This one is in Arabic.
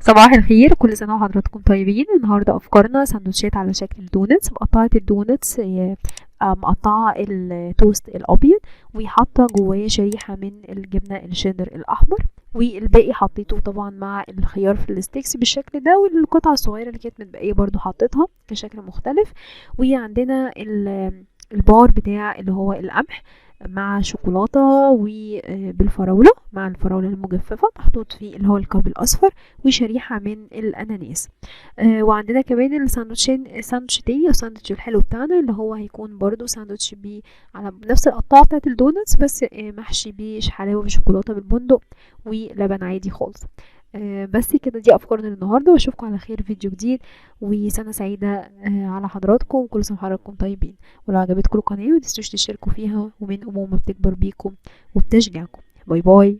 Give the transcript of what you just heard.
صباح الخير، كل سنة وحضراتكم طيبين. النهاردة أفكارنا سندوتشات على شكل دونتس. مقطعة الدونتس مقطعة التوست الأبيض، وحاطة جواه شريحة من الجبنة الشيدر الأحمر، والباقي حطيته طبعا مع الخيار في الستيكس بالشكل ده، والقطعة الصغيرة اللي كانت متبقية برضو حطيتها كشكل مختلف. وعندنا البار بتاع اللي هو القمح مع شوكولاتة وبالفراولة، مع الفراولة المجففة محطوط فيه اللي هو الكاب الأصفر، وشريحة من الأناناس. وعندنا كمان الساندوتشين، ساندوتش تاني الساندوتش الحلو بتاعنا اللي هو هيكون برضو ساندوتش بيه على نفس القطاعة بتاعت الدونتس، بس محشي بيه حلاوة بالشوكولاتة بالبندق ولبن عادي خالص. بس كده، دي أفكارنا للنهاردة، وأشوفكم على خير في فيديو جديد، وسنة سعيدة على حضراتكم. كل سنة وحضراتكم طيبين. ولو عجبتكم القناة متنسوش تشتركوا فيها، ومن أمومة بتكبر بيكم وبتشجعكم. باي باي.